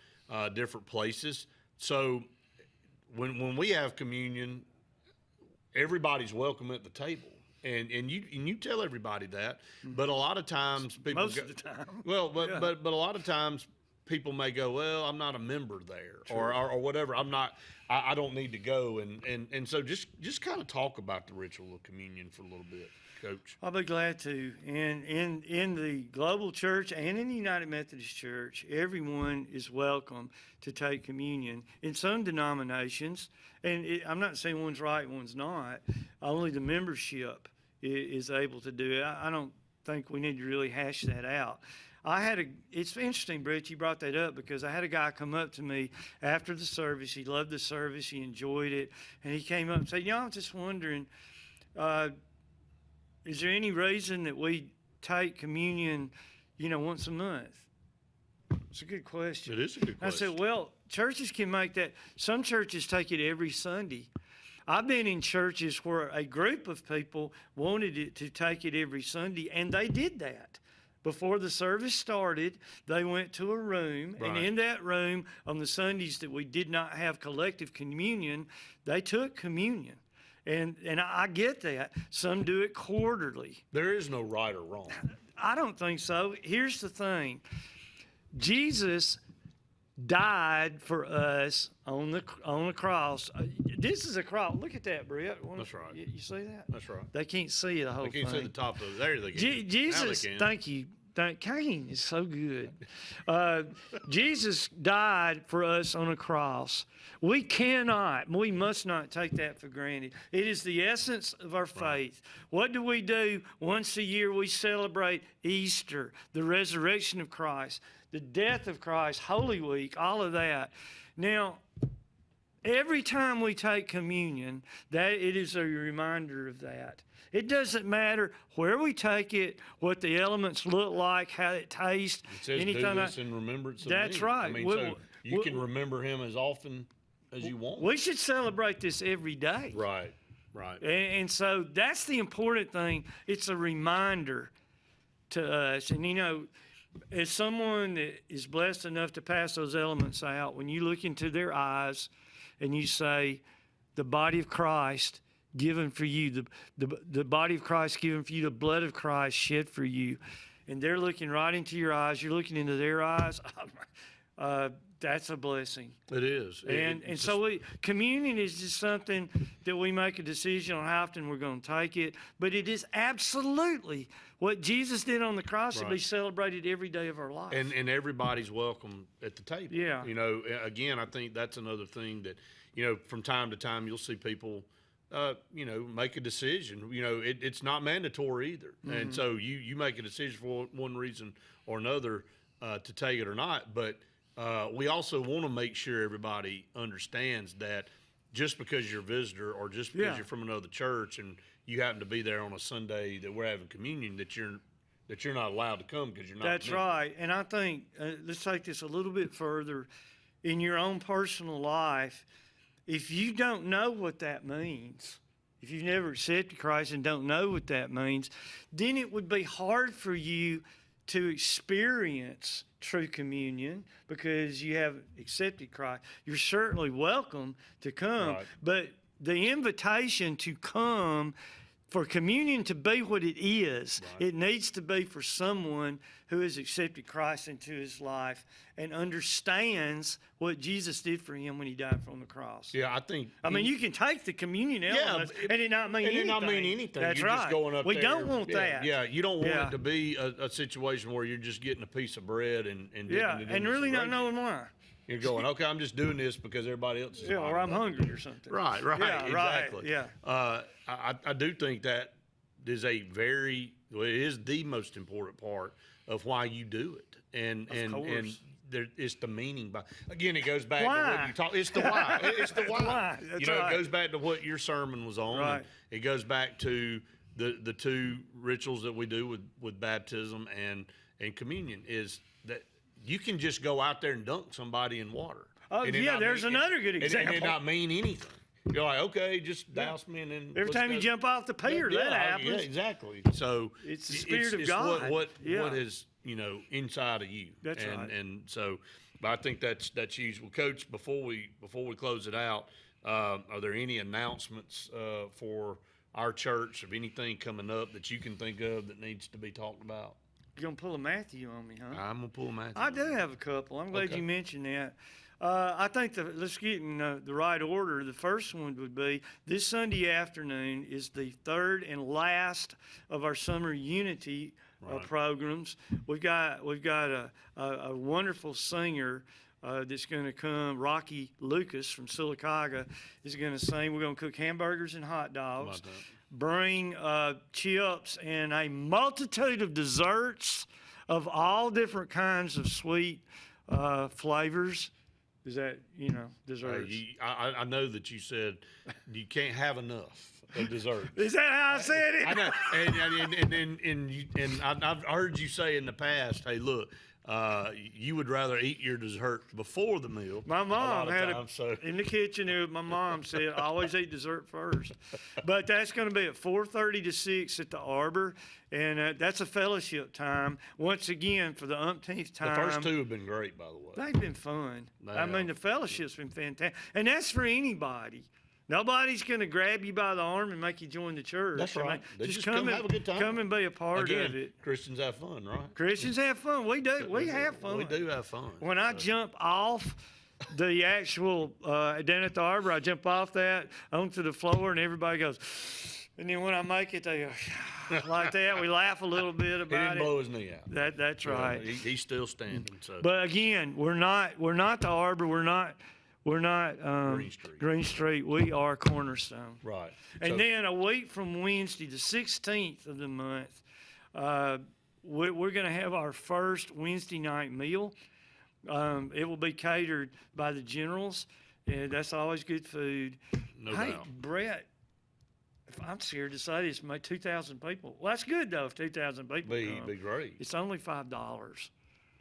different places. So when we have communion, everybody's welcome at the table. And you tell everybody that, but a lot of times people Most of the time. Well, but a lot of times people may go, well, I'm not a member there, or whatever. I don't need to go, and so just kind of talk about the ritual of communion for a little bit, Coach. I'll be glad to. In the Global Church and in the United Methodist Church, everyone is welcome to take communion. In some denominations, and I'm not saying one's right, one's not, only the membership is able to do it. I don't think we need to really hash that out. It's interesting, Brett, you brought that up, because I had a guy come up to me after the service. He loved the service. He enjoyed it. And he came up and said, I'm just wondering, is there any reason that we take communion, once a month? It's a good question. It is a good question. I said, well, churches can make that. Some churches take it every Sunday. I've been in churches where a group of people wanted it to take it every Sunday, and they did that. Before the service started, they went to a room, and Right. in that room, on the Sundays that we did not have collective communion, they took communion. And I get that. Some do it quarterly. There is no right or wrong. I don't think so. Here's the thing. Jesus died for us on the cross. This is a cross. Look at that, Brett. That's right. You see that? That's right. They can't see the whole They can't thing. see the top of it. There they can. Jesus, Now they can. thank you. Cain is so good. Jesus died for us on a cross. We must not take that for granted. It is the essence of our faith. What do? Once a year we celebrate Easter, the resurrection of Christ, the death of Christ, Holy Week, all of that. Now, every time we take communion, that it is a reminder of that. It doesn't matter where we take it, what the elements look like, how it tastes. It says, do this in remembrance of That's me. right. I mean, so you can remember him as often as you want. We should celebrate this every day. Right. And so that's the important thing. It's a reminder to us. And, as someone that is blessed enough to pass those elements out, when you look into their eyes and you say, the body of Christ given for you, the body of Christ given for you, the blood of Christ shed for you, and they're looking right into your eyes, you're looking into their eyes, that's a blessing. It is. And so communion is just something that we make a decision on how often we're going to take it. But it is absolutely what Jesus did on the cross to be celebrated every day of our life. And everybody's welcome at the table. Yeah. Again, I think that's another thing that, from time to time you'll see people, make a decision. It's not mandatory either. Mm-hmm. And so you make a decision for one reason or another to take it or not. But we also want to make sure everybody understands that just because you're a visitor or just because you're from another church and you happen to be there on a Sunday that we're having communion, that you're not allowed to come because you're not. That's right. And I think let's take this a little bit further. In your own personal life, if you don't know what that means, if you've never accepted Christ and don't know what that means, then it would be hard for you to experience true communion because you haven't accepted Christ. You're certainly welcome to come, but the invitation to come for communion to be what it is, it needs to be for someone who has accepted Christ into his life and understands what Jesus did for him when he died on the cross. Yeah, I think. I mean, you can take the communion elements and it not mean anything. It not mean anything. That's You're right. just going up we there. don't want that. Yeah, you don't want it to be a situation where you're just getting a piece of bread and dipping it in really some not gravy. knowing why. You're going, okay, I'm just doing this because everybody else is. Or I'm hungry or something. Right, Yeah, exactly. right, yeah. I do think that is it is the most important part of why you do it, and it's the meaning. Again, it goes back to what you talk. It's the why. It's the why. That's It goes back to what your sermon was on. Right. It goes back to the two rituals that we do with baptism and communion. Is that you can just go out there and dunk somebody in water. Oh, yeah, there's another good example. And it not mean anything. You're like, okay, just douse me and then. Every time you jump off the pier, that happens. Yeah, exactly. So it's the Spirit of God. What is inside of you? That's right. And so, but I think that's useful. Coach, before we close it out, are there any announcements for our church of anything coming up that you can think of that needs to be talked about? You're gonna pull a Matthew on me, huh? I'm gonna pull a Matthew. I do have a couple. I'm glad you mentioned that. I think let's get in the right order. The first one would be this Sunday afternoon is the third and last of our summer unity programs. We've got a wonderful singer that's going to come. Rocky Lucas from Sylacauga is going to sing. We're going to cook hamburgers and hot dogs. Bring chips and a multitude of desserts of all different kinds of sweet flavors. Is that, desserts? I know that you said you can't have enough of dessert. Is that how I said it? I know, and I've heard you say in the past, hey, look, you would rather eat your dessert before the meal. My mom had in the kitchen there. My mom said, always eat dessert first. But that's going to be at 4:30 to 6 at the Arbor. And that's a fellowship time. Once again, for the umpteenth time. The first two have been great, by the way. They've been fun. I mean, the fellowship's been fantastic. And that's for anybody. Nobody's going to grab you by the arm and make you join the church. That's right. They just come have a good time. Come and be a part of it. Christians have fun, right? Christians have fun. We do. We have fun. We do have fun. When I jump off the actual down at the Arbor, I jump off that onto the floor, and everybody goes. And then when I make it, they go like that. We laugh a little bit about it. He didn't blow his knee out. That's right. He's still standing. So. But again, we're not the Arbor. We're not Green Street. We are Cornerstone. Right. And then a week from Wednesday, the 16th of the month, we're going to have our first Wednesday night meal. It will be catered by the Generals, and that's always good food. No doubt. Brett, if I'm scared to say this, maybe 2,000 people. Well, that's good though. If 2,000 people come. Be great. It's only $5.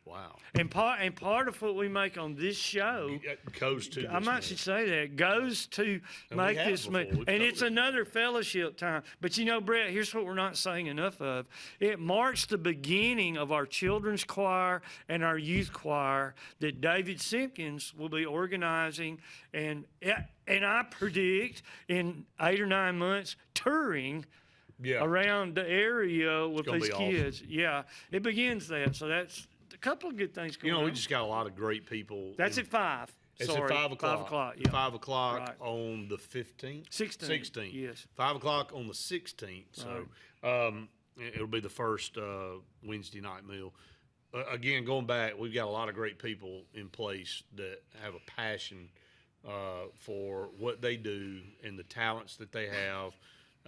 Wow. And part of what we make on this show goes to. I might should say that goes to make this meal, and it's another fellowship time. But you know, Brett, here's what we're not saying enough of. It marks the beginning of our children's choir and our youth choir that David Simpkins will be organizing, and I predict in 8 or 9 months touring. Yeah. Around the area with these kids. Awesome. Yeah, it begins that. So that's a couple of good things going on. We just got a lot of great people. That's at 5. It's Sorry, at 5 o'clock. 5 o'clock, yeah. 5 o'clock Right. on the 15th? 16th. Yes. 5 o'clock on the 16th. So it'll be the first Wednesday night meal. Again, going back, we've got a lot of great people in place that have a passion for what they do and the talents that they have.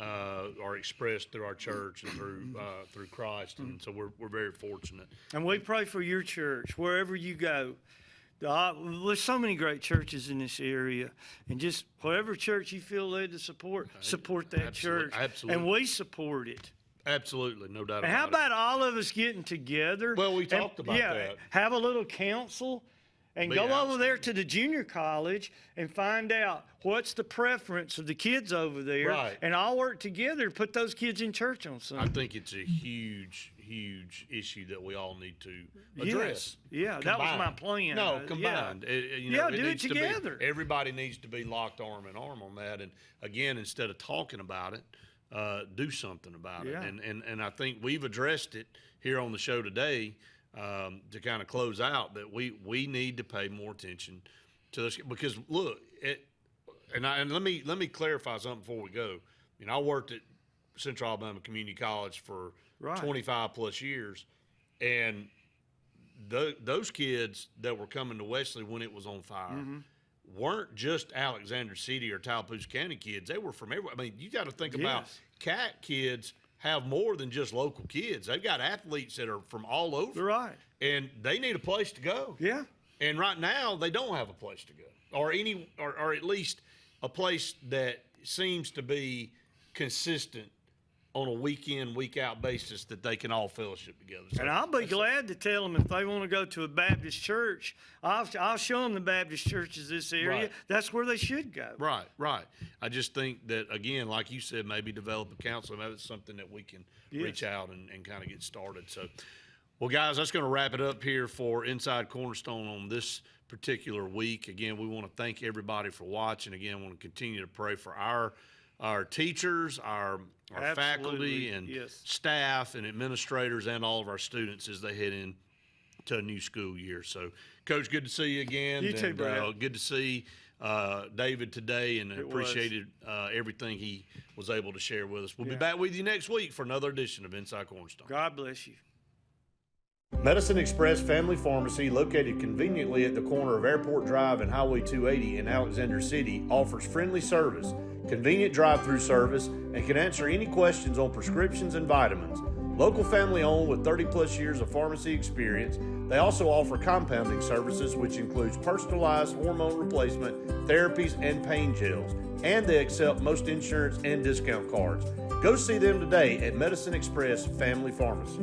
Are expressed through our church and through Christ, and so we're very fortunate. And we pray for your church wherever you go. There's so many great churches in this area, and just whatever church you feel led to support that church. Absolutely. And we support it. Absolutely, no doubt and about it. how about all of us getting together? Well, we talked about that. Have a little council. And go over there to the junior college and find out what's the preference of the kids over there. Right. And all work together to put those kids in church on Sunday. I think it's a huge issue that we all need to address. Yes. Yeah, that was my plan. No, combined. Yeah, do it together. Everybody needs to be locked arm in arm on that. And again, instead of talking about it, do something about it. And I think we've addressed it here on the show today. To kind of close out, that we need to pay more attention to this, because look, and let me clarify something before we go. I worked at Central Alabama Community College for 25 plus years, and those kids that were coming to Wesley when it was on fire weren't just Alexander City or Tallapoosa County kids. They were from everywhere. I mean, you got to think about CAT kids. Have more than just local kids. They've got athletes that are from all over. Right. And they need a place to go. Yeah. And right now they don't have a place to go. Or at least a place that seems to be consistent on a week in, week out basis that they can all fellowship together. So and I'll be glad to tell them if they want to go to a Baptist church, I'll show them the Baptist churches this area. Right. That's where they should go. Right. I just think that, again, like you said, maybe develop a council. Maybe it's something that we can reach out and kind of get started. So, well, guys, that's going to wrap it up here for Inside Cornerstone on this particular week. Again, we want to thank everybody for watching. Again, I want to continue to pray for our teachers, our faculty and staff and administrators, and all of our students as they head into a new school year. So, Coach, good to see you again. You too, Brad. Good to see David today, and appreciated everything he was able to share with us. We'll be back with you next week for another edition of Inside Cornerstone. God bless you. Medicine Express Family Pharmacy, located conveniently at the corner of Airport Drive and Highway 280 in Alexander City, offers friendly service, convenient drive-through service, and can answer any questions on prescriptions and vitamins. Local family owned with 30 plus years of pharmacy experience, they also offer compounding services, which includes personalized hormone replacement, therapies, and pain gels. And they accept most insurance and discount cards. Go see them today at Medicine Express Family Pharmacy.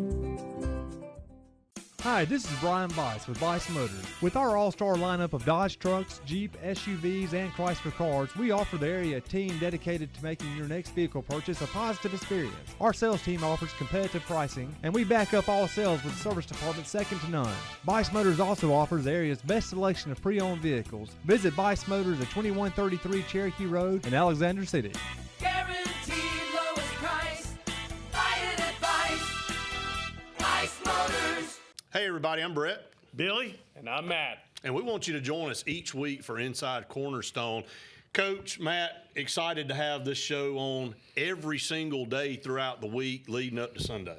Hi, this is Brian Bice with Bice Motors. With our all-star lineup of Dodge trucks, Jeep, SUVs, and Chrysler cars, we offer the area team dedicated to making your next vehicle purchase a positive experience. Our sales team offers competitive pricing, and we back up all sales with a service department second to none. Bice Motors also offers the area's best selection of pre-owned vehicles. Visit Bice Motors at 2133 Cherokee Road in Alexander City. Guaranteed lowest price. Buy it at Bice Motors. Hey, everybody, I'm Brett. Billy? And I'm Matt. And we want you to join us each week for Inside Cornerstone. Coach, Matt, excited to have this show on every single day throughout the week leading up to Sunday.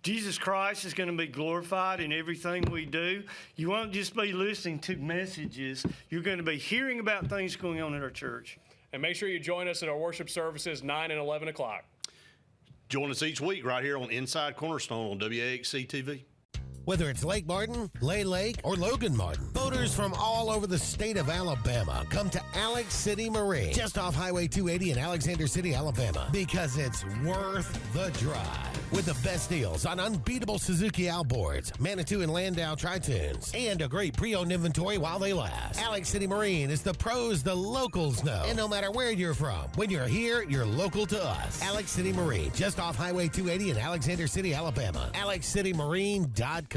Jesus Christ is going to be glorified in everything we do. You won't just be listening to messages. You're going to be hearing about things going on at our church. And make sure you join us at our worship services 9 and 11 o'clock. Join us each week right here on Inside Cornerstone on WAXC TV. Whether it's Lake Martin, Lay Lake, or Logan Martin, boaters from all over the state of Alabama come to Alex City Marine, just off Highway 280 in Alexander City, Alabama, because it's worth the drive. With the best deals on unbeatable Suzuki outboards, Manitou and Landau Tritoons, and a great pre-owned inventory while they last. Alex City Marine is the pros the locals know. And no matter where you're from, when you're here, you're local to us. Alex City Marine, just off Highway 280 in Alexander City, Alabama. AlexCityMarine.com.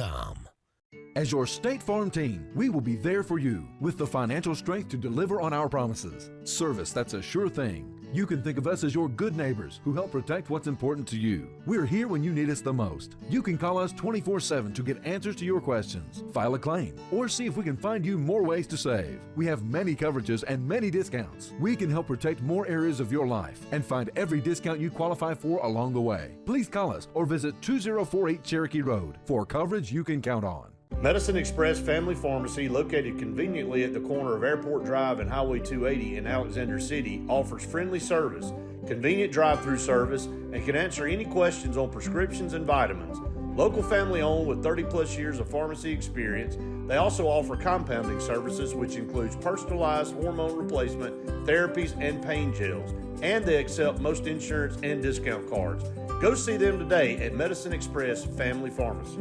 As your State Farm team, we will be there for you with the financial strength to deliver on our promises. Service that's a sure thing. You can think of us as your good neighbors who help protect what's important to you. We're here when you need us the most. You can call us 24/7 to get answers to your questions, file a claim, or see if we can find you more ways to save. We have many coverages and many discounts. We can help protect more areas of your life and find every discount you qualify for along the way. Please call us or visit 2048 Cherokee Road for coverage you can count on. Medicine Express Family Pharmacy, located conveniently at the corner of Airport Drive and Highway 280 in Alexander City, offers friendly service, convenient drive-through service, and can answer any questions on prescriptions and vitamins. Local family owned with 30-plus years of pharmacy experience, they also offer compounding services, which includes personalized hormone replacement, therapies, and pain gels. And they accept most insurance and discount cards. Go see them today at Medicine Express Family Pharmacy.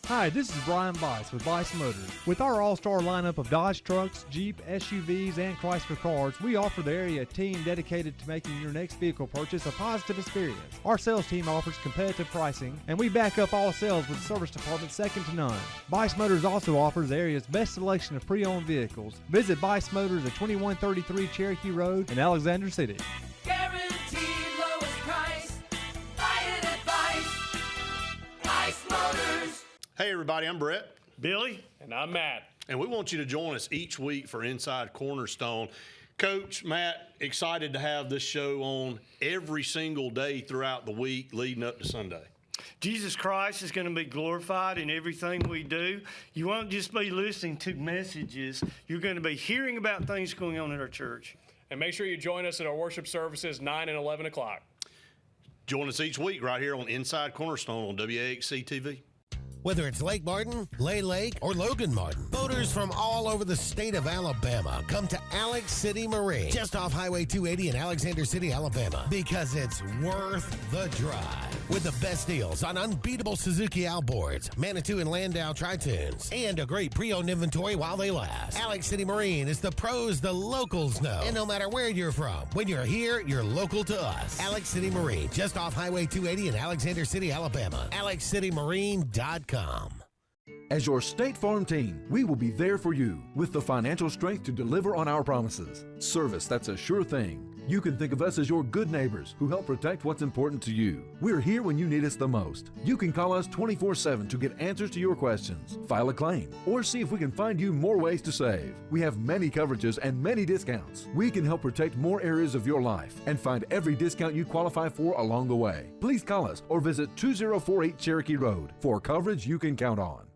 Hi, this is Brian Bice with Bice Motors. With our all-star lineup of Dodge trucks, Jeep, SUVs, and Chrysler cars, we offer the area team dedicated to making your next vehicle purchase a positive experience. Our sales team offers competitive pricing, and we back up all sales with a service department second to none. Bice Motors also offers the area's best selection of pre-owned vehicles. Visit Bice Motors at 2133 Cherokee Road in Alexander City. Guaranteed lowest price. Buy it at Bice Motors. Hey, everybody, I'm Brett. Billy? And I'm Matt. And we want you to join us each week for Inside Cornerstone. Coach, Matt, excited to have this show on every single day throughout the week leading up to Sunday. Jesus Christ is going to be glorified in everything we do. You won't just be listening to messages. You're going to be hearing about things going on at our church. And make sure you join us at our worship services 9 and 11 o'clock. Join us each week right here on Inside Cornerstone on WAXC TV. Whether it's Lake Martin, Lay Lake, or Logan Martin, boaters from all over the state of Alabama come to Alex City Marine, just off Highway 280 in Alexander City, Alabama, because it's worth the drive. With the best deals on unbeatable Suzuki outboards, Manitou and Landau Tritoons, and a great pre-owned inventory while they last. Alex City Marine is the pros the locals know. And no matter where you're from, when you're here, you're local to us. Alex City Marine, just off Highway 280 in Alexander City, Alabama. AlexCityMarine.com. As your State Farm team, we will be there for you with the financial strength to deliver on our promises. Service that's a sure thing. You can think of us as your good neighbors who help protect what's important to you. We're here when you need us the most. You can call us 24/7 to get answers to your questions, file a claim, or see if we can find you more ways to save. We have many coverages and many discounts. We can help protect more areas of your life and find every discount you qualify for along the way. Please call us or visit 2048 Cherokee Road for coverage you can count on.